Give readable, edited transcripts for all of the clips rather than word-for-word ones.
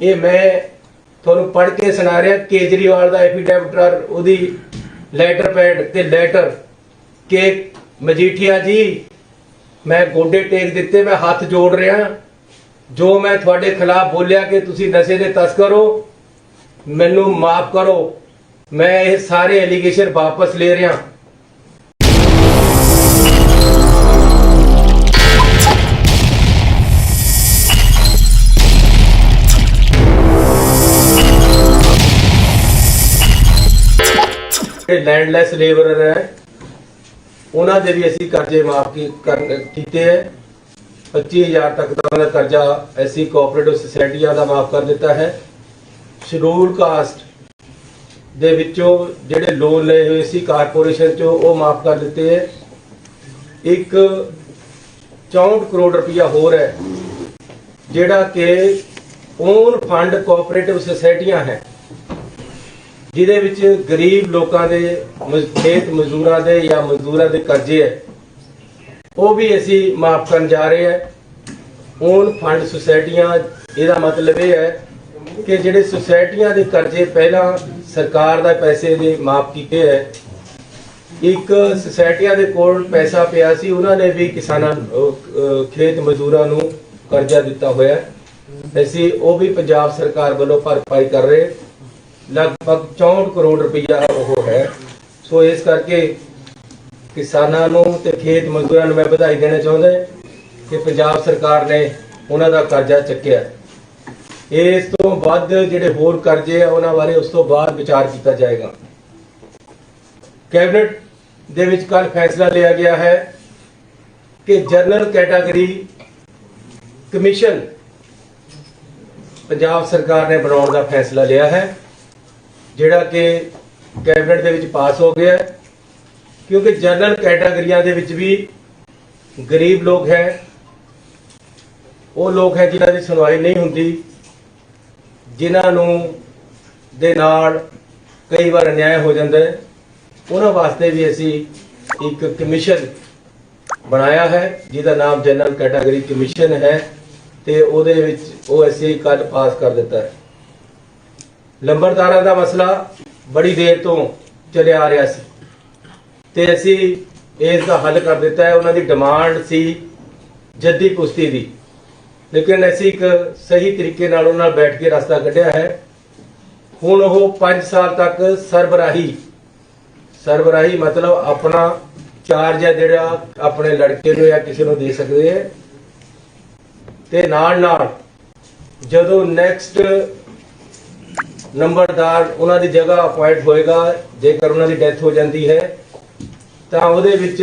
ये मैं ਤੁਹਾਨੂੰ पढ़ के सुना रहा। केजरीवाल का एफिडेविट और ਉਹਦੀ लैटर पैड ते लैटर के मजीठिया जी मैं गोडे टेक दिते, मैं हाथ जोड़ रहा। जो मैं थोड़े खिलाफ बोलिया कि तुसी नशे दे तस्कर हो, मैनू माफ करो, मैं ये सारे एलीगेशन वापस ले रहा। लैंडलैस लेबरर है उन्होंने भी असी कर्जे माफ किए है। 25,000 तक का उन्होंने कर्जा ऐसी कोऑपरेटिव सोसाइटियां का माफ कर दिता है। शेड्यूल कास्ट दे विचों जिहड़े लोन लए हुए सी कारपोरेशन चो वो माफ कर दिते है। एक 64 करोड़ रुपया होर है जिहड़ा कि ओन फंड कोऑपरेटिव सोसाइटियां है जिहदे विच गरीब लोगों के खेत मजदूरों के या मजदूरों के कर्जे है वो भी असी माफ करन जा रहे हैं। ओन फंड सोसाइटियां इसका मतलब ये है कि जिहड़े सोसाइटियां के कर्जे पहला सरकार का पैसे दे माफ किए है। एक सोसाइटियां के कोल पैसा पिया सी उन्होंने भी किसानां खेत मजदूरों नूं कर्जा दिता होया है। असी वो भी पंजाब सरकार वालों भरपाई कर रहे, लगभग 64 करोड़ रुपया वो है। सो इस करके किसानों नूं ते खेत मजदूरों मैं बधाई देना चाहता कि पंजाब सरकार ने उन्हों का कर्जा चुक्या। इस तो बाद जिहड़े होर कर्जे है उन्होंने बारे उस तो बाद विचार किया जाएगा। कैबिनेट दे विच कल फैसला लिया गया है कि जनरल कैटागरी कमीशन पंजाब सरकार ने बनाने का फैसला लिया है जिहड़ा कि कैबिनेट दे विच पास हो गया है। क्योंकि जनरल कैटागरियां दे विच भी गरीब लोग हैं, वो लोग हैं जिन्हां दी सुनवाई नहीं हुंदी, जिन्हां दे नाल कई बार अन्याय हो जाता है। उन्हां वास्ते भी असी एक कमीशन बनाया है जिसका नाम जनरल कैटागरी कमीशन है ते उहदे विच वो असी कल पास कर दिता है। लंबरदारां दा मसला बड़ी देर तो चले आ रहा सी ते असी इसका हल कर दिता है। उन्होंने डिमांड सी जद्दी कुश्ती दी, लेकिन असी एक सही तरीके नाल उन्हां नाल बैठ के रास्ता कढ़िया है। हुण वो 5 साल तक सरबराही मतलब अपना चार्ज है जिहड़ा अपने लड़के नूं या किसी नूं दे सकदे है ते नाल नाल जदों नैक्सट नंबरदार उन्हां दी जगह अपॉइंट होएगा, जेकर उन्हां दी डेथ हो जाती है तो उहदे विच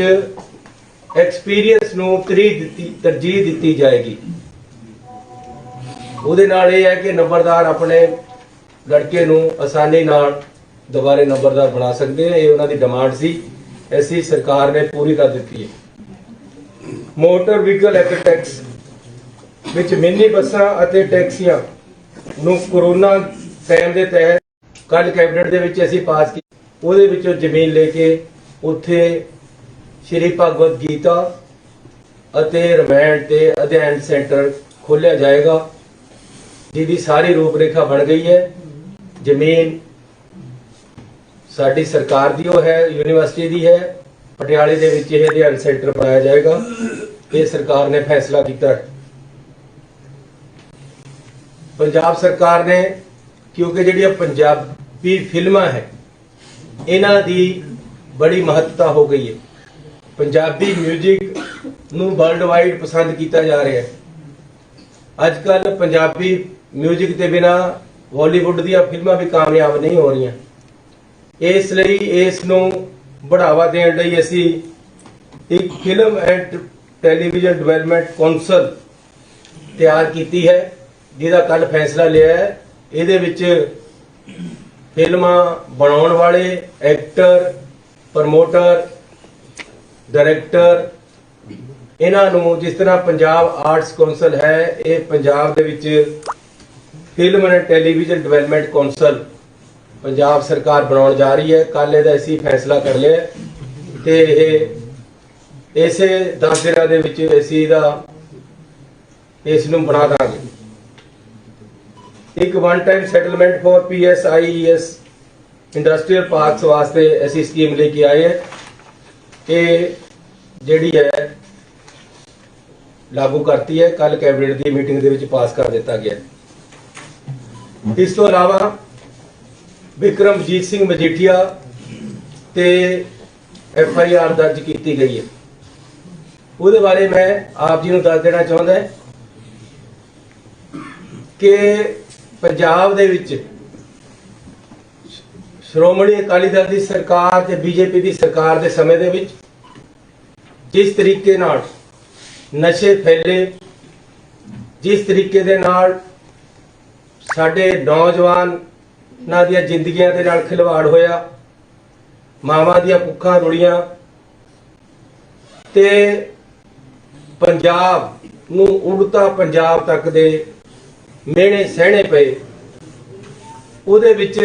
एक्सपीरियंस नूं तरजीह दी जाएगी। उहदे नाल यह है कि नंबरदार अपने लड़के नूं आसानी नाल दोबारे नंबरदार बना सकते हैं। ये उन्हां दी डिमांड सी, ऐसी सरकार ने पूरी कर दी है। Motor vehicle act tax which mini बसां अते टैक्सियां नूं कोरोना टाइम के तहत कल कैबिनेट दे विच असीं पास की। उहदे विचों जमीन लेके उत्थे श्री भगवत गीता अते रमैंड ते अध्ययन सेंटर खोलिया जाएगा, जिसकी सारी रूपरेखा बन गई है। जमीन साडी सरकार दी है, यूनिवर्सिटी दी है। पटियाले दे विच यह अध्ययन सेंटर बनाया जाएगा। ये सरकार ने फैसला किया है। पंजाब सरकार ने क्योंकि जिहड़ियां पंजाबी फिल्मां है इन्हां दी बड़ी महत्ता हो गई है। पंजाबी म्यूजिक नूं वर्ल्ड वाइड पसंद किया जा रहा है। अजकल पंजाबी म्यूजिक के बिना बॉलीवुड दी फिल्मां भी कामयाब नहीं हो रही। इसलिए इस नूं बढ़ावा देण लई असीं एक film and television development council तैयार की है, जिसका कल फैसला लिया है। इहदे विच फिल्मां बनाउण वाले एक्टर, प्रमोटर, डायरैक्टर इन्हां नूं जिस तरह पंजाब आर्ट्स कौंसल है, ये पंजाब दे विच film and television development council Punjab सरकार बनाउण जा रही है। कल इहदा असीं फैसला कर लिया ते इसे 10 दिनां दे विच असीं इस नूं बना दांगे। एक one time settlement for PSIES industrial parks वास्ते ऐसी स्कीम लेके आए हैं। ये ਜਿਹੜੀ है लागू करती है, कल कैबिनेट की मीटिंग ਦੇ ਵਿੱਚ ਪਾਸ ਕਰ ਦਿੱਤਾ ਗਿਆ। ਇਸ ਤੋਂ ਇਲਾਵਾ ਵਿਕਰਮਜੀਤ ਸਿੰਘ ਮਜੀਠੀਆ ਤੇ FIR ਦਰਜ ਕੀਤੀ ਗਈ ਹੈ। ਉਹਦੇ ਬਾਰੇ ਮੈਂ ਆਪ ਜੀ ਨੂੰ ਦੱਸ ਦੇਣਾ ਚਾਹੁੰਦਾ ਕਿ ਪੰਜਾਬ ਦੇ ਵਿੱਚ ਸ਼੍ਰੋਮਣੀ ਅਕਾਲੀ ਦਲ ਦੀ ਸਰਕਾਰ ਤੇ BJP ਦੀ ਸਰਕਾਰ ਦੇ ਸਮੇਂ ਦੇ ਵਿੱਚ ਜਿਸ ਤਰੀਕੇ ਨਾਲ ਨਸ਼ੇ ਫੈਲੇ, ਜਿਸ ਤਰੀਕੇ ਦੇ ਨਾਲ ਸਾਡੇ ਨੌਜਵਾਨਾਂ ਦੀਆਂ ਜ਼ਿੰਦਗੀਆਂ ਦੇ ਨਾਲ ਖਿਲਵਾੜ ਹੋਇਆ, ਮਾਵਾਂ ਦੀਆਂ ਭੁੱਖਾਂ ਰੁਲੀਆਂ ਤੇ ਪੰਜਾਬ ਨੂੰ ਉੜਤਾ ਪੰਜਾਬ ਤੱਕ ਦੇ ਮਿਹਣੇ ਸਹਿਣੇ ਪਏ। ਉਹਦੇ ਵਿੱਚ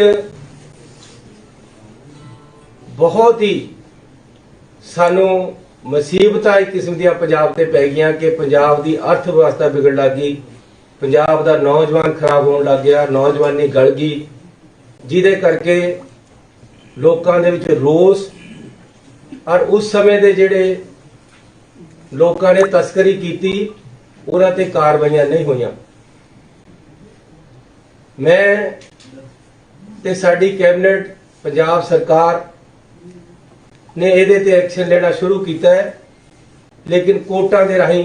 ਬਹੁਤ ਹੀ ਸਾਨੂੰ मुसीबत एक किस्म दी पंजाब ते पै गई कि पंजाब की अर्थ व्यवस्था बिगड़ लग गई, पंजाब का नौजवान खराब होने लग गया, नौजवानी गल गई, जिदे करके लोगों दे विच रोस और उस समय दे जिहड़े लोगों ने तस्करी की उन्हां ते कार्रवाइयां नहीं होईयां। मैं ते साडी कैबिनेट पंजाब सरकार ने ਇਹਦੇ ਤੇ एक्शन लेना शुरू किया है, लेकिन कोर्टां दे राहीं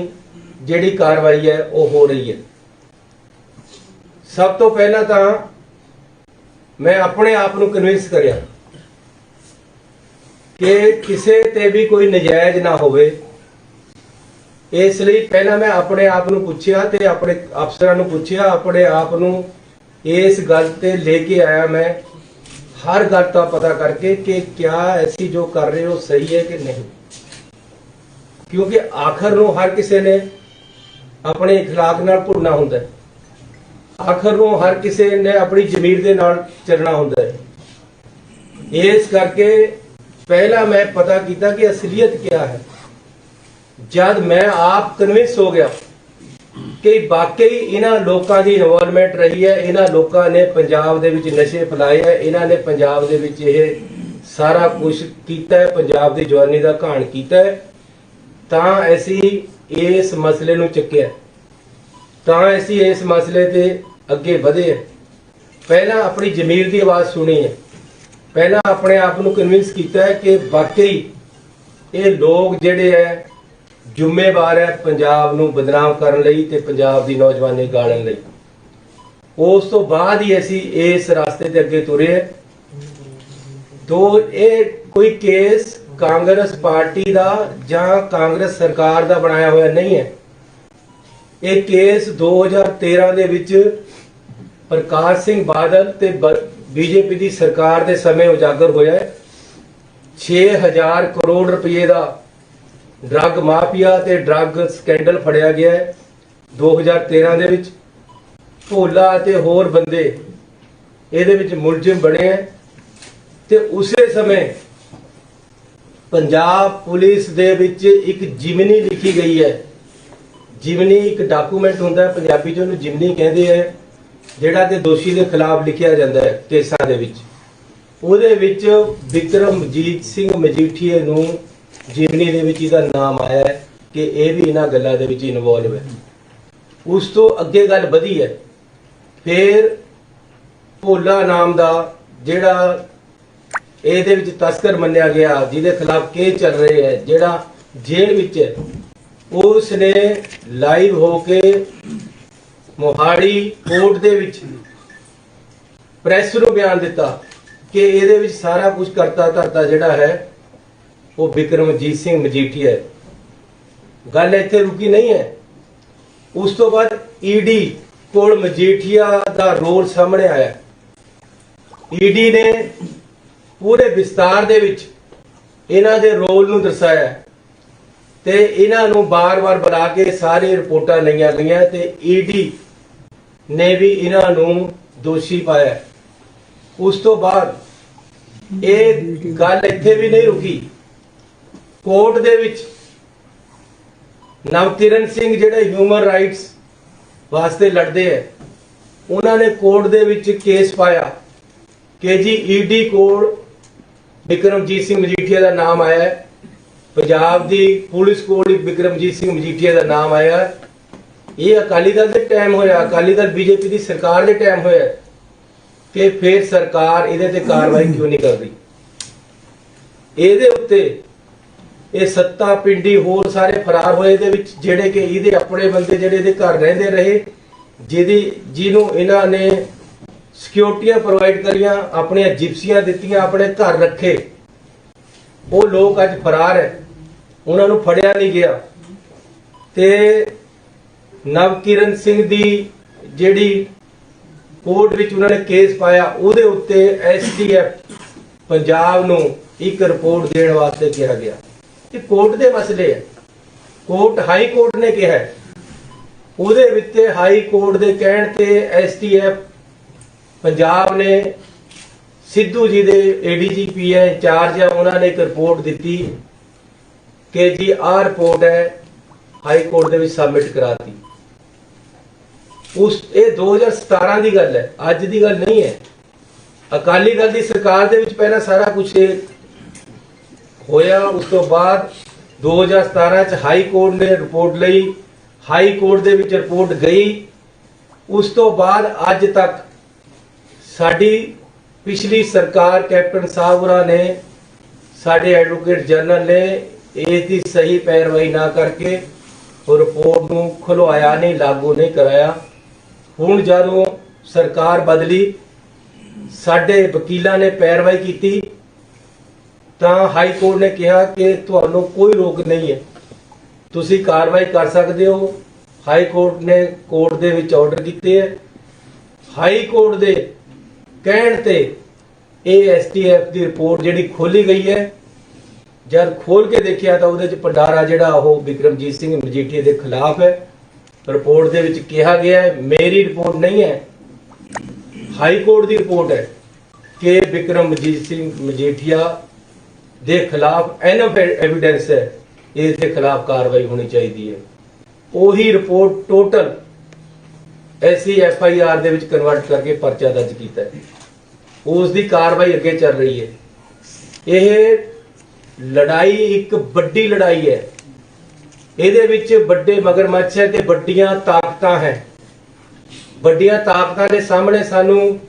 जिहड़ी कार्रवाई है वो हो रही है। सब तो पहला तो मैं अपने आप को कन्विंस करिया कि किसी ते भी कोई नजायज ना होवे। इसलिए पहला मैं अपने आप को पूछया ते अपने अफसरां नूं पूछया, अपने आप को इस गल ते लेके आया मैं हर गल का पता करके कि क्या ऐसी जो कर रहे हो सही है कि नहीं, क्योंकि आखिर ਨੂੰ हर किसी ने अपने इखलाक नाल भुलना हुंदा है, आखिर ਨੂੰ हर किसी ने अपनी जमीर दे नाल चलना हुंदा है। इस करके पहला मैं पता किया कि असलियत क्या है। जब मैं आप कन्विंस हो गया कि वाकई इन्हां लोकां दी इन्वॉल्वमेंट रही है, इन्हां लोकां ने पंजाब दे विच नशे फैलाए है, इन्हां ने पंजाब दे विच ये सारा कुछ कीता है, पंजाब दी जवानी दा घाण कीता है, तां असीं इस मसले नूं चुक्किया, तां असीं इस मसले ते अगे वधे है। पहला अपनी जमीर दी आवाज़ सुनी है, पहला अपने आप नूं कन्विंस कीता है कि वाकई ये लोग जिहड़े है ਜ਼ਿੰਮੇਵਾਰ है पंजाब नूं बदनाम करन लई ते पंजाब दी नौजवानी गाड़न लई। उस तो बाद ही असीं इस रास्ते ते अगे तुरे। तो ये कोई केस कांग्रेस पार्टी दा जां कांग्रेस सरकार दा बनाया होया नहीं है। ये केस 2013 दे विच प्रकाश सिंह बादल ते BJP दी सरकार दे समय उजागर होया है। 6000 करोड़ रुपये दा ड्रग माफिया ते ड्रग स्कैंडल फड़िया गया है 2013 दे विच। भोला ते होर बंदे इहदे विच मुलजिम बने हैं ते उसे समय पंजाब पुलिस दे विच एक जिमनी लिखी गई है। जिमनी एक डॉकूमेंट हुंदा है, पंजाबी च उहनूं जिमनी कहंदे है, जिहड़ा कि दोषी के खिलाफ लिखिया जाता है केसां दे विच। ਉਹਦੇ ਵਿੱਚ ਵਿਕਰਮਜੀਤ ਸਿੰਘ ਮਜੀਠੀਏ ਨੂੰ ਜਿਮਨੀ ਦੇ ਵਿੱਚ ਇਹਦਾ ਨਾਮ ਆਇਆ ਹੈ ਕਿ ਇਹ ਵੀ ਇਹਨਾਂ ਗੱਲਾਂ ਦੇ ਵਿੱਚ ਇਨਵੋਲਵ ਹੈ। ਉਸ ਤੋਂ ਅੱਗੇ ਗੱਲ ਵਧੀ ਹੈ, ਫਿਰ ਭੋਲਾ ਨਾਮ ਦਾ ਜਿਹੜਾ ਇਹਦੇ ਵਿੱਚ ਤਸਕਰ ਮੰਨਿਆ ਗਿਆ, ਜਿਹਦੇ ਖਿਲਾਫ ਕੇਸ ਚੱਲ ਰਹੇ ਹੈ, ਜਿਹੜਾ ਜੇਲ੍ਹ ਵਿੱਚ ਹੈ, ਉਸ ਨੇ ਲਾਈਵ ਹੋ ਕੇ ਮੋਹਾਲੀ ਕੋਰਟ ਦੇ ਵਿੱਚ ਪ੍ਰੈਸ ਨੂੰ ਬਿਆਨ ਦਿੱਤਾ कि ਇਹਦੇ ਵਿੱਚ ਸਾਰਾ ਕੁਝ ਕਰਤਾ ਧਰਤਾ ਜਿਹੜਾ ਹੈ ਉਹ ਵਿਕਰਮਜੀਤ ਸਿੰਘ ਮਜੀਠੀਆ ਹੈ। ਗੱਲ ਇੱਥੇ ਰੁਕੀ ਨਹੀਂ ਹੈ। ਉਸ ਤੋਂ ਬਾਅਦ ਈਡੀ ਕੋਲ ਮਜੀਠੀਆ ਦਾ ਰੋਲ ਸਾਹਮਣੇ ਆਇਆ। ਈਡੀ ਨੇ ਪੂਰੇ ਵਿਸਤਾਰ ਦੇ ਵਿੱਚ ਇਹਨਾਂ ਦੇ ਰੋਲ ਨੂੰ ਦਰਸਾਇਆ ਤੇ ਇਹਨਾਂ ਨੂੰ ਬਾਰ-ਬਾਰ ਬੁਲਾ ਕੇ ਸਾਰੀ ਰਿਪੋਰਟਾਂ ਲਈਆਂ ਗਈਆਂ ਤੇ ਈਡੀ ਨੇ ਵੀ ਇਹਨਾਂ ਨੂੰ ਦੋਸ਼ੀ ਪਾਇਆ। ਉਸ ਤੋਂ ਬਾਅਦ ਇਹ ਗੱਲ ਇੱਥੇ ਵੀ ਨਹੀਂ ਰੁਕੀ। ਕੋਰਟ ਦੇ ਵਿੱਚ ਨਵਕਿਰਨ ਸਿੰਘ ਜਿਹੜੇ ਹਿਊਮਨ ਰਾਈਟਸ ਵਾਸਤੇ ਲੜਦੇ ਹੈ, उन्होंने कोर्ट दे विच केस पाया कि जी ईडी कोल बिक्रमजीत सिंह मजीठिया का नाम आया है, पंजाब दी पुलिस कोल बिक्रमजीत सिंह मजीठिया का नाम आया है। ये अकाली दल के टाइम होया, अकाली दल बीजेपी की सरकार के टाइम होया कि फिर सरकार इहदे ते कार्रवाई क्यों नहीं कर रही। इहदे उत्ते ये सत्ता पिंडी होर सारे फरार होए दे विच जेड़े कि इहदे अपने बंदे जेड़े इहदे घर रहिंदे रहे, जिन्हों इन्हां ने सिक्योरिटियां प्रोवाइड करियां, अपनी जिप्सियां दित्तियां, अपने घर रखे, वो लोग अज फरार है, उन्होंने फड़िया नहीं गया। ते नवकिरण सिंह दी जेड़ी कोर्ट विच उन्होंने केस पाया, उहदे उत्ते STF पंजाब नूं एक रिपोर्ट देने वास्ते कहा गया। ये कोर्ट दे मसले है, कोर्ट हाई कोर्ट ने कहा है, उहदे विच हाई कोर्ट दे कहण ते STF पंजाब ने सिद्धू जी दे ADGP है इंचार्ज है, उन्होंने एक रिपोर्ट दी कि जी आ रिपोर्ट है हाई कोर्ट दे विच सबमिट कराती। उस ये 2017 की गल है, अज की गल नहीं है। अकाली दल की सरकार दे विच पहला सारा कुछ होया, उस तो बाद 2017 च हाई कोर्ट ने रिपोर्ट लई, हाई कोर्ट दे विच रिपोर्ट गई, उस तो बाद अज तक साडी पिछली सरकार कैप्टन साहब होरां ने, साडे एडवोकेट जनरल ने इसकी सही पैरवाई ना करके रिपोर्ट नूं खुलवाया नहीं, लागू नहीं कराया। हुण जदों सरकार बदली, साडे वकीलां ने पैरवाई की, तां हाई कोर्ट ने कहा कि तुहानूं कोई रोक नहीं है, तुसीं कार्रवाई कर सकदे हो। हाई कोर्ट ने कोर्ट दे विच ऑर्डर कीते है। हाई कोर्ट दे कहण ते STF की रिपोर्ट जिहड़ी खोली गई है, जब खोल के देखिया तो उहदे च भंडारा जिहड़ा ओह बिक्रमजीत सिंह मजीठिया के खिलाफ है। रिपोर्ट दे विच कहा गया है, मेरी रिपोर्ट नहीं है, हाई कोर्ट की रिपोर्ट है कि बिक्रमजीत सिंह मजीठिया के खिलाफ एनफ एविडेंस है, इसके खिलाफ कार्रवाई होनी चाहिए है। वही रिपोर्ट टोटल ऐसी FIR दे विच कन्वर्ट करके परचा दर्ज किया है, उसकी कार्रवाई अगे चल रही है। यह लड़ाई एक बड़ी लड़ाई है, ਇਹਦੇ ਵਿੱਚ ਵੱਡੇ ਮਗਰਮੱਛ ਹੈ ਤੇ ਵੱਡੀਆਂ ਤਾਕਤਾਂ ਹੈ। ਵੱਡੀਆਂ ਤਾਕਤਾਂ ਦੇ ਸਾਹਮਣੇ ਸਾਨੂੰ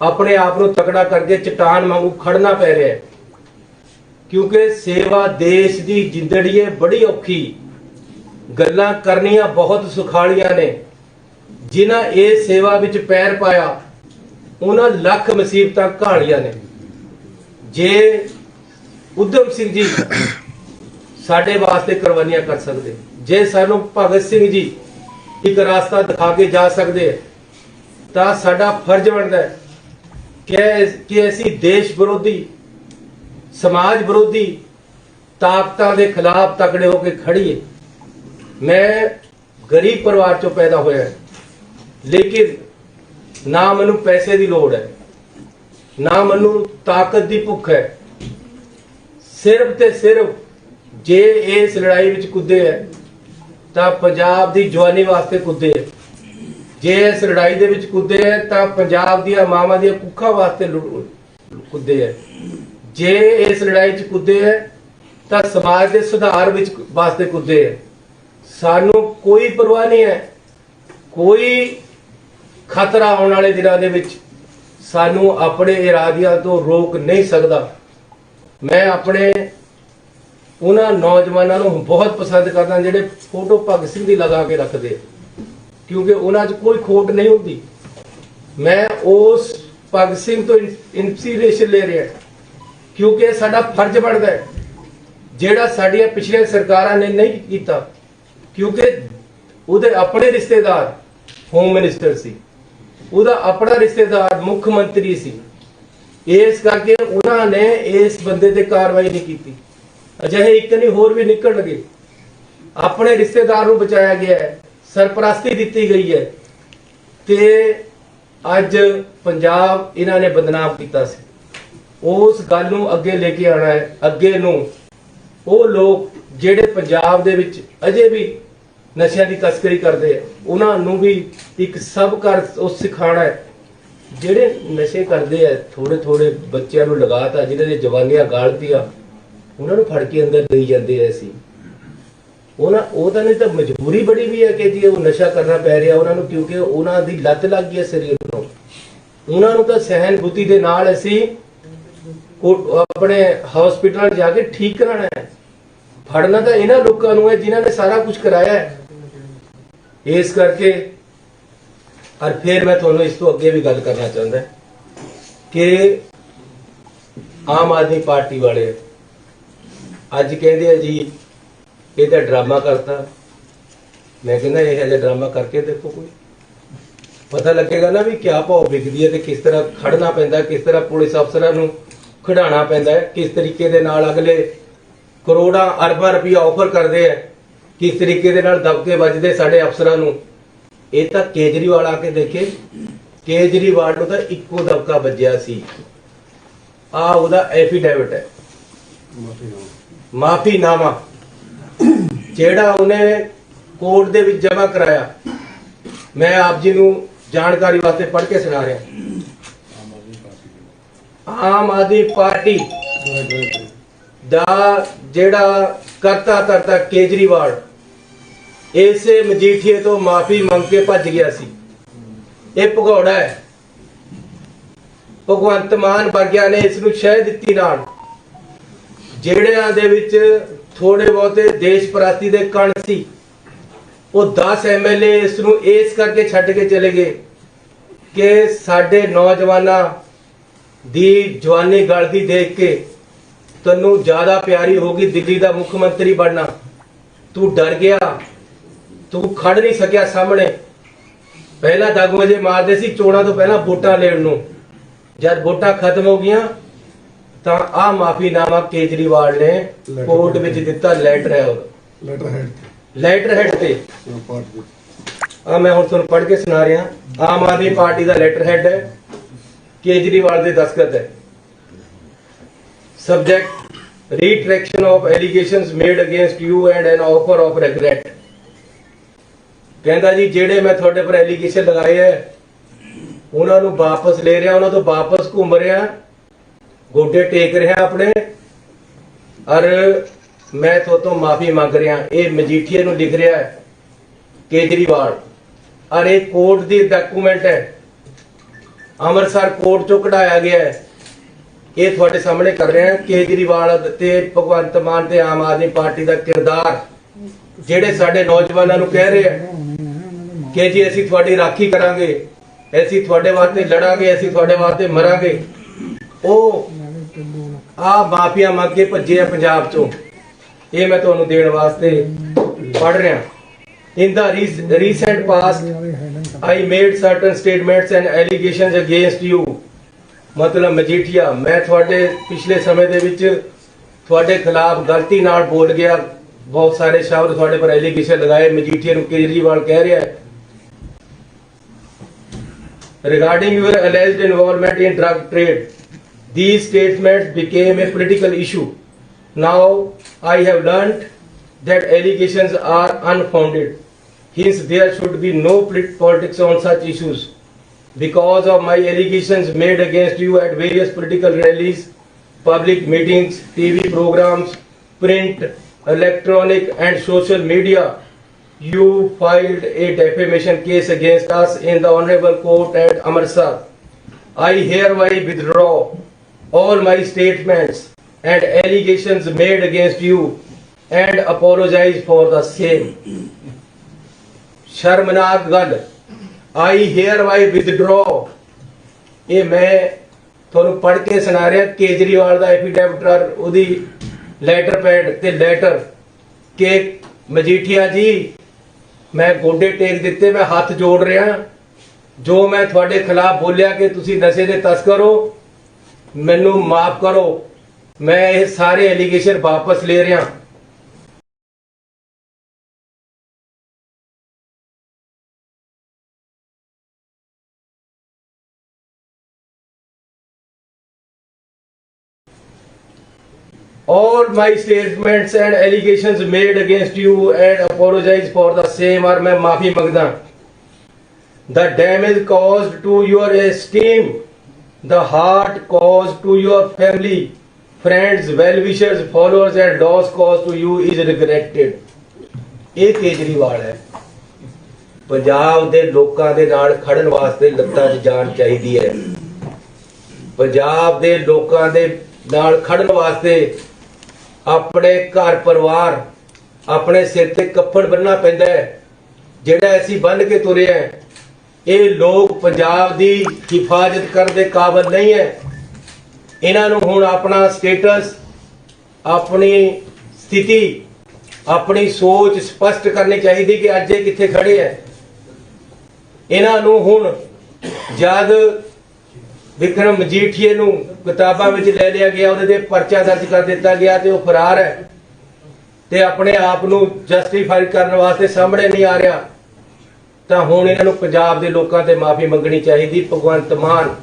ਆਪਣੇ ਆਪ ਨੂੰ ਤਕੜਾ ਕਰਕੇ ਚਟਾਨ ਵਾਂਗੂ ਖੜਨਾ ਪੈ ਰਿਹਾ ਹੈ, ਕਿਉਂਕਿ ਸੇਵਾ ਦੇਸ਼ ਦੀ ਜ਼ਿੰਦਗੀ ਹੈ ਬੜੀ ਔਖੀ, ਗੱਲਾਂ ਕਰਨੀਆਂ ਬਹੁਤ ਸੁਖਾਲੀਆਂ ਨੇ। ਜਿਨ੍ਹਾਂ ਇਹ ਸੇਵਾ ਵਿੱਚ ਪੈਰ ਪਾਇਆ ਉਹਨਾਂ ਲੱਖ ਮੁਸੀਬਤਾਂ ਘਾਲੀਆਂ ਨੇ। ਜੇ उधम सिंह जी साडे वास्ते कुर्बानियां कर सकते, जे सानू भगत सिंह जी एक रास्ता दिखा के जा सकते, तो साडा फर्ज बनता है कि असी देश विरोधी, समाज विरोधी ताकतां दे खिलाफ तकड़े होकर खड़ीए। मैं गरीब परिवार चों पैदा होया, लेकिन ना मैनू पैसे की लोड़ है, ना मैनू ताकत की भुख है। सिर्फ ते सिर्फ जे इस लड़ाई विच कुदे है तां पंजाब दी जवानी वास्ते कुदे है, जे इस लड़ाई दे विच कुदे है तां पंजाब दी मावां दी कुखा वास्ते कुदे है, जे इस लड़ाई च कुदे है तां समाज दे सुधार विच वास्ते कुदे है। सानू कोई परवाह नहीं है, कोई खतरा आने वाले दिनों दे विच सानू अपने इरादियां तो रोक नहीं सकता। मैं अपने उन्होंने नौजवानों को बहुत पसंद करता जिहड़े फोटो भगत सिंह की लगा के रखते, क्योंकि उन्होंने कोई खोट नहीं होती। मैं उस भगत सिंह तो इंस्पिरेशन ले रहा, क्योंकि साडा फर्ज बनता है जिहड़ा साडियां पिछलियां सरकारां ने नहीं किया, क्योंकि उहदे अपने रिश्तेदार होम मिनिस्टर सी, उहदा अपना रिश्तेदार मुख्यमंत्री सी, इस करके उन्होंने इस बंदे ते कार्रवाई नहीं की। अजिहे एक नहीं होर भी निकल लगे, अपने रिश्तेदार को बचाया गया है, सरपरस्ती दी गई है, ते अज पंजाब इन्होंने बदनाम किया। उस गल नूं अगे लेके आना है। अगे नूं वो लोग जिहड़े पंजाब दे विच अजे भी ਨਸ਼ਿਆਂ ਦੀ ਤਸਕਰੀ ਕਰਦੇ ਆ, ਉਹਨਾਂ ਨੂੰ ਵੀ ਇੱਕ ਸਭ ਕਰ ਉਹ ਸਿਖਾਉਣਾ ਹੈ। ਜਿਹੜੇ ਨਸ਼ੇ ਕਰਦੇ ਆ ਥੋੜੇ ਥੋੜੇ ਬੱਚਿਆਂ ਨੂੰ ਲਗਾਤਾ, ਜਿਹਨਾਂ ਦੀਆਂ ਜਵਾਨੀਆਂ ਗਾਲਤੀਆਂ, ਉਹਨਾਂ ਨੂੰ ਫੜ ਕੇ ਅੰਦਰ ਦੇਈ ਜਾਂਦੇ ਆ। ਅਸੀਂ ਉਹ ਤਾਂ ਨਹੀਂ ਤਾਂ ਮਜਬੂਰੀ ਬੜੀ ਵੀ ਹੈ ਕਿ ਜੀ ਉਹ ਨਸ਼ਾ ਕਰਨਾ ਪੈ ਰਿਹਾ ਉਹਨਾਂ ਨੂੰ, ਕਿਉਂਕਿ ਉਹਨਾਂ ਦੀ ਲੱਤ ਲੱਗ ਗਈ ਹੈ ਸਰੀਰ ਨੂੰ। ਉਹਨਾਂ ਨੂੰ ਤਾਂ ਸਹਿਨਬੁੱਧੀ ਦੇ ਨਾਲ ਅਸੀਂ ਆਪਣੇ ਹਸਪੀਟਲ ਜਾ ਕੇ ਠੀਕ ਕਰਾਣਾ ਹੈ। ਫੜਨਾ ਤਾਂ ਇਹਨਾਂ ਲੋਕਾਂ ਨੂੰ ਹੈ ਜਿਨ੍ਹਾਂ ਨੇ ਸਾਰਾ ਕੁਝ ਕਰਾਇਆ ਹੈ। ਇਸ ਕਰਕੇ और फिर मैं थोड़ा इस तो अगे भी गल करना चाहता कि आम आदमी पार्टी वाले अज कहते हैं जी ये तो ड्रामा करता। मैं कहना ये हजे ड्रामा करके देखो, कोई पता लगेगा ना भी क्या भाव विकदी है, किस तरह खड़ना पैंदा, किस तरह पुलिस अफसरां नूं खिडाना पैंदा है, किस तरीके दे नाल अगले करोड़ां अरबां रुपया ऑफर करते हैं, किस तरीके दे नाल दबके वजदे साडे अफसरां नूं। ਇਹ ਤਾਂ ਕੇਜਰੀਵਾਲ ਆ ਕੇ ਦੇਖੇ, ਕੇਜਰੀਵਾਲ ਨੂੰ ਤਾਂ ਇੱਕੋ ਦਬਕਾ ਵੱਜਿਆ ਸੀ। ਆ ਉਹਦਾ ਐਫੀਡੇਵਿਟ ਹੈ, ਮਾਫੀਨਾਮਾ ਜਿਹੜਾ ਉਹਨੇ ਕੋਰਟ ਦੇ ਵਿੱਚ ਜਮ੍ਹਾਂ ਕਰਾਇਆ। ਮੈਂ ਆਪ ਜੀ ਨੂੰ ਜਾਣਕਾਰੀ ਵਾਸਤੇ ਪੜ੍ਹ ਕੇ ਸੁਣਾ ਰਿਹਾ। ਆਮ ਆਦਮੀ ਪਾਰਟੀ ਦਾ ਜਿਹੜਾ ਕਰਤਾ ਧਰਤਾ ਕੇਜਰੀਵਾਲ ਇਸੇ ਮਜੀਠੀਏ ਤੋਂ ਮਾਫੀ ਮੰਗ ਕੇ ਭੱਜ ਗਿਆ ਸੀ। ਇਹ ਭਗੌੜਾ ਹੈ। ਭਗਵੰਤ ਮਾਨ ਵਰਗਿਆਂ ਨੇ ਇਸ ਨੂੰ ਸ਼ਹਿ ਦਿੱਤੀ ਨਾਲ, ਜਿਹੜਿਆਂ ਦੇ ਵਿੱਚ ਥੋੜੇ ਬਹੁਤੇ ਦੇਸ਼ ਪ੍ਰਤੀ ਦੇ ਕਣ ਸੀ, ਉਹ 10 ਐਮਐਲਏ ਇਸ ਨੂੰ ਇਸ ਕਰਕੇ ਛੱਡ ਕੇ ਚਲੇ ਗਏ ਕਿ ਸਾਡੇ ਨੌਜਵਾਨਾਂ ਦੀ ਜਵਾਨੀ ਗਲਦੀ ਦੇਖ ਕੇ ਤੈਨੂੰ ਜ਼ਿਆਦਾ ਪਿਆਰੀ ਹੋਗੀ ਦਿੱਲੀ ਦਾ ਮੁੱਖ ਮੰਤਰੀ ਬਣਨਾ, ਤੂੰ ਡਰ ਗਿਆ, तू खड़ नहीं सकिया सामने। पहला दगमजे मारते सी चोणा तो पहला वोटां लेण नूं, जब वोटां खत्म हो गईयां तां आ माफीनामा केजरीवाल ने कोर्ट विच दिता। लैटर हैड ते आ मैं हुण तुहानूं पढ़ के सुना रहा। आम आदमी पार्टी दा लैटर हैड है, केजरीवाल दे दस्तखत है। Subject retraction of allegations made against you and an offer of regret. कहता जी जेड़े मैं थोड़े पर एलिगेशन लगाए है उन्होंने वापस ले रहा, उन्होंने तो वापस घूम रहा, गोडे टेक रहा अपने, और मैं तो माफी मांग रहा। ये मजीठिए नूं लिख रहा है केजरीवाल, और ये कोर्ट दी डॉक्यूमेंट है, अमृतसर कोर्ट चो कढ़ाया गया है। ये थोड़े सामने कर रहे हैं। केजरीवाल ते भगवंत मान ते आम आदमी पार्टी का किरदार ਜਿਹੜੇ ਸਾਡੇ ਨੌਜਵਾਨਾਂ ਨੂੰ ਕਹਿ ਰਹੇ ਆ ਕਿ ਜੀ ਅਸੀਂ ਤੁਹਾਡੀ ਰਾਖੀ ਕਰਾਂਗੇ, ਅਸੀਂ ਤੁਹਾਡੇ ਵਾਸਤੇ ਲੜਾਂਗੇ, ਅਸੀਂ ਤੁਹਾਡੇ ਵਾਸਤੇ ਮਰਾਂਗੇ, ਉਹ ਆ ਮਾਫੀਆ ਮੰਗ ਕੇ ਭੱਜੇ ਆ ਪੰਜਾਬ ਚੋਂ। ਇਹ ਮੈਂ ਤੁਹਾਨੂੰ ਦੇਣ ਵਾਸਤੇ ਪੜ੍ਹ ਰਿਹਾ। In the recent past, I made certain statements and allegations against you। मतलब मजीठिया, मैं ਤੁਹਾਡੇ ਪਿਛਲੇ ਸਮੇਂ ਦੇ ਵਿੱਚ ਤੁਹਾਡੇ ਖਿਲਾਫ ਗਲਤੀ ਨਾਲ ਬੋਲ ਗਿਆ, बहुत सारे शब्द थोड़े पर एलिगेशन लगाए। मजीठिया नूं केजरीवाल कह रहा है regarding your alleged involvement in drug trade, these statements became a political issue. Now I have learnt that allegations are unfounded, hence there should be no politics on such issues. Because of my allegations made against you at various political rallies, public meetings, TV programs, print, electronic and social media, you filed a defamation case against us in the Honorable Court at Amritsar. I hereby withdraw all my statements and allegations made against you and apologize for the same. शर्मनाक गल, I hereby withdraw। ये मैं ਤੁਹਾਨੂੰ पढ़ के सुना रहा। केजरीवाल का एफिडेविट ਉਹਦੀ लैटर पैड ते लैटर के मजीठिया जी मैं गोडे टेक दिते, मैं हाथ जोड़ रहा, जो मैं थोड़े खिलाफ बोलिया कि तुसी नशे दे तस्कर हो, मैनू माफ करो, मैं ये सारे एलिगेशन वापस ले रहा। all my statements and allegations made against you and apologize for the same और मैं माफी मांगदा the damage caused to your esteem the hurt caused to your family friends well wishers followers and loss caused to you is regretted। ਇਹ ਕੇਜਰੀਵਾਲ ਹੈ। ਪੰਜਾਬ ਦੇ ਲੋਕਾਂ ਦੇ ਨਾਲ ਖੜਨ ਵਾਸਤੇ ਲੱਤਾਂ 'ਚ ਜਾਨ ਚਾਹੀਦੀ ਹੈ। ਪੰਜਾਬ ਦੇ ਲੋਕਾਂ ਦੇ ਨਾਲ ਖੜਨ ਵਾਸਤੇ ਆਪਣੇ ਘਰ ਪਰਿਵਾਰ ਆਪਣੇ ਸਿਰ ਤੇ ਕੱਫਣ ਬੰਨਣਾ ਪੈਂਦਾ ਹੈ। ਜਿਹੜਾ ਅਸੀਂ ਬੰਨ ਕੇ ਤੁਰੇ ਆ ਇਹ ਲੋਕ ਪੰਜਾਬ ਦੀ ਹਿਫਾਜ਼ਤ ਕਰਨ ਦੇ ਕਾਬਿਲ ਨਹੀਂ ਹੈ। ਇਹਨਾਂ ਨੂੰ ਹੁਣ ਆਪਣਾ ਸਟੇਟਸ ਆਪਣੀ ਸਥਿਤੀ ਆਪਣੀ ਸੋਚ ਸਪਸ਼ਟ ਕਰਨੀ ਚਾਹੀਦੀ ਕਿ ਅੱਜ ਇਹ ਕਿੱਥੇ ਖੜੇ ਹੈ। ਇਹਨਾਂ ਨੂੰ ਹੁਣ ਜਦ ਵਿਕਰਮ ਮਜੀਠੀਏ ਨੂੰ ਕਿਤਾਬਾਂ ਵਿੱਚ ਲੈ ਲਿਆ ਗਿਆ ਉਹਦੇ ਤੇ ਪਰਚਾ ਦਰਜ ਕਰ ਦਿੱਤਾ ਗਿਆ ਤੇ ਉਹ ਫਰਾਰ ਹੈ ਤੇ ਆਪਣੇ ਆਪ ਨੂੰ ਜਸਟੀਫਾਈ ਕਰਨ ਵਾਸਤੇ ਸਾਹਮਣੇ ਨਹੀਂ ਆ ਰਿਹਾ ਤਾਂ ਹੁਣ ਇਹਨਾਂ ਨੂੰ ਪੰਜਾਬ ਦੇ ਲੋਕਾਂ ਤੇ ਮਾਫੀ ਮੰਗਣੀ ਚਾਹੀਦੀ। ਭਗਵੰਤ ਮਾਨ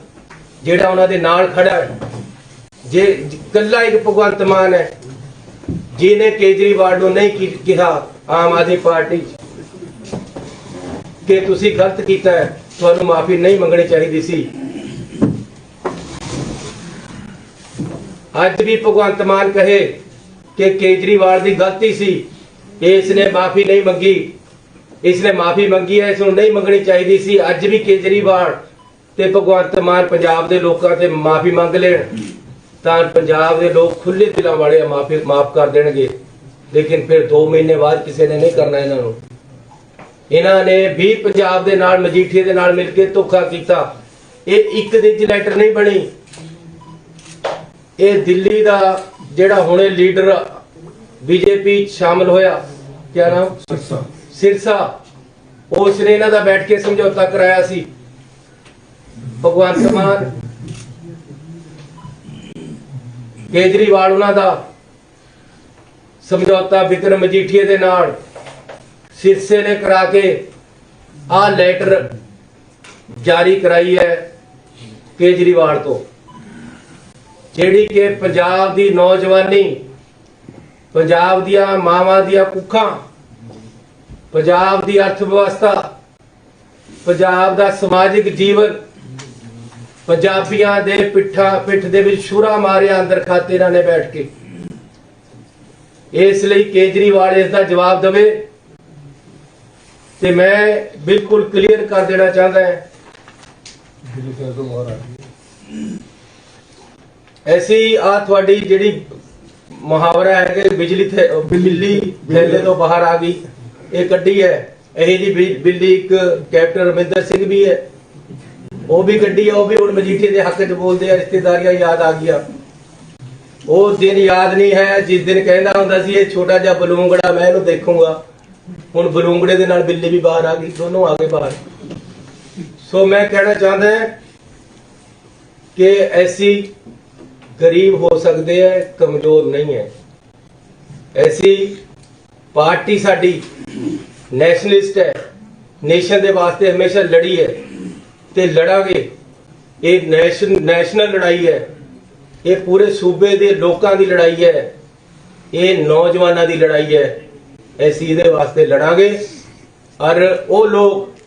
ਜਿਹੜਾ ਉਹਨਾਂ ਦੇ ਨਾਲ ਖੜਾ ਹੈ ਜੇ ਇਕੱਲਾ ਇੱਕ ਭਗਵੰਤ ਮਾਨ ਹੈ ਜਿਹਨੇ ਕੇਜਰੀਵਾਲ ਨੂੰ ਨਹੀਂ ਕਿਹਾ ਆਮ ਆਦਮੀ ਪਾਰਟੀ ਕਿ ਤੁਸੀਂ ਗਲਤ ਕੀਤਾ ਹੈ ਤੁਹਾਨੂੰ ਮਾਫੀ ਨਹੀਂ ਮੰਗਣੀ ਚਾਹੀਦੀ ਸੀ। ਅੱਜ ਵੀ ਭਗਵੰਤ ਮਾਨ ਕਹੇ ਕਿ ਕੇਜਰੀਵਾਲ ਦੀ ਗਲਤੀ ਸੀ ਇਸਨੇ ਮਾਫੀ ਨਹੀਂ ਮੰਗੀ ਇਸਨੇ ਮਾਫੀ ਮੰਗੀ ਹੈ ਇਸਨੂੰ ਨਹੀਂ ਮੰਗਣੀ ਚਾਹੀਦੀ ਸੀ। ਅੱਜ ਵੀ ਕੇਜਰੀਵਾਲ ਤੇ ਭਗਵੰਤ ਮਾਨ ਪੰਜਾਬ ਦੇ ਲੋਕਾਂ ਤੇ ਮਾਫੀ ਮੰਗ ਲੈਣ ਤਾਂ ਪੰਜਾਬ ਦੇ ਲੋਕ ਖੁੱਲੇ ਦਿਲਾਂ ਵਾਲੇ ਮਾਫ ਕਰ ਦੇਣਗੇ। ਲੇਕਿਨ ਫਿਰ 2 ਮਹੀਨੇ ਬਾਅਦ ਕਿਸੇ ਨੇ ਨਹੀਂ ਕਰਨਾ। ਇਹਨਾਂ ਨੇ ਵੀ ਪੰਜਾਬ ਦੇ ਨਾਲ ਮਜੀਠੀਏ ਦੇ ਨਾਲ ਮਿਲ ਕੇ ਧੋਖਾ ਕੀਤਾ। ਇਹ ਇੱਕ ਦਿਨ 'ਚ ਲੈਟਰ ਨਹੀਂ ਬਣੀ। ਇਹ ਦਿੱਲੀ ਦਾ ਜਿਹੜਾ ਹੁਣੇ ਲੀਡਰ ਬੀਜੇਪੀ ਸ਼ਾਮਲ ਹੋਇਆ ਕਿਆ ਨਾਮ ਸਿਰਸਾ ਉਸਨੇ ਇਹਨਾਂ ਦਾ ਬੈਠ ਕੇ ਸਮਝੌਤਾ ਕਰਾਇਆ ਸੀ। ਭਗਵੰਤ ਮਾਨ ਕੇਜਰੀਵਾਲ ਉਹਨਾਂ ਦਾ ਸਮਝੌਤਾ ਵਿਕਰਮ ਮਜੀਠੀਏ ਦੇ ਨਾਲ ਸਿਰਸੇ ਨੇ ਕਰਾ ਕੇ ਆ ਲੈਟਰ ਜਾਰੀ ਕਰਾਈ ਹੈ ਕੇਜਰੀਵਾਲ ਤੋਂ ਜਿਹੜੀ ਕਿ ਪੰਜਾਬ ਦੀ ਨੌਜਵਾਨੀ ਪੰਜਾਬ ਦੀਆਂ ਮਾਵਾਂ ਦੀਆਂ ਕੁੱਖਾਂ ਪੰਜਾਬ ਦੀ ਅਰਥ ਵਿਵਸਥਾ ਪੰਜਾਬ ਦਾ ਸਮਾਜਿਕ ਜੀਵਨ ਪੰਜਾਬੀਆਂ ਦੇ ਪਿੱਠ ਦੇ ਵਿੱਚ ਛੁਰਾ ਮਾਰਿਆ ਅੰਦਰ ਖਾਤੇ ਇਹਨਾਂ ਨੇ ਬੈਠ ਕੇ। ਇਸ ਲਈ ਕੇਜਰੀਵਾਲ ਇਸ ਦਾ ਜਵਾਬ ਦੇਵੇ ਤੇ ਮੈਂ ਬਿਲਕੁਲ ਕਲੀਅਰ ਕਰ ਦੇਣਾ ਚਾਹੁੰਦਾ ਹਾਂ ਐਸੀ ਆ ਤੁਹਾਡੀ ਜਿਹੜੀ ਮੁਹਾਵਰਾ ਹੈ ਕਿ ਬਿੱਲੀ ਥੈਲੇ ਤੋਂ ਬਾਹਰ ਆ ਗਈ ਇਹ ਕੱਢੀ ਹੈ। ਇਹ ਜੀ ਬਿੱਲੀ ਇੱਕ ਕੈਪਟਨ ਰਮਿੰਦਰ ਸਿੰਘ ਵੀ ਹੈ ਉਹ ਵੀ ਕੱਢੀ ਹੈ। ਉਹ ਵੀ ਹੁਣ ਮਜੀਠੀਏ ਦੇ ਹੱਕ 'ਚ ਬੋਲਦੇ ਆ ਰਿਸ਼ਤੇਦਾਰੀਆਂ ਯਾਦ ਆ ਗਈਆਂ। ਉਹ ਦਿਨ ਯਾਦ ਨਹੀਂ ਹੈ ਜਿਸ ਦਿਨ ਕਹਿੰਦਾ ਹੁੰਦਾ ਸੀ ਇਹ ਛੋਟਾ ਜਿਹਾ ਬਲੂੰਗੜਾ ਮੈਂ ਇਹਨੂੰ ਦੇਖੂੰਗਾ। ਹੁਣ ਬਲੂੰਗੜੇ ਦੇ ਨਾਲ ਬਿੱਲੀ ਵੀ ਬਾਹਰ ਆ ਗਈ ਦੋਨੋਂ ਆ ਗਏ ਬਾਹਰ। ਸੋ ਮੈਂ ਕਹਿਣਾ ਚਾਹੁੰਦਾ ਕਿ ਐਸੀ गरीब हो सकते हैं कमजोर नहीं है। ऐसी पार्टी साडी नैशनलिस्ट है नेशन के वास्ते हमेशा लड़ी है ते लड़ांगे। ये नैशनल लड़ाई है ये पूरे सूबे के लोगों की लड़ाई है ये नौजवानों की लड़ाई है। ऐसी इहदे वास्ते लड़ांगे और वो लोग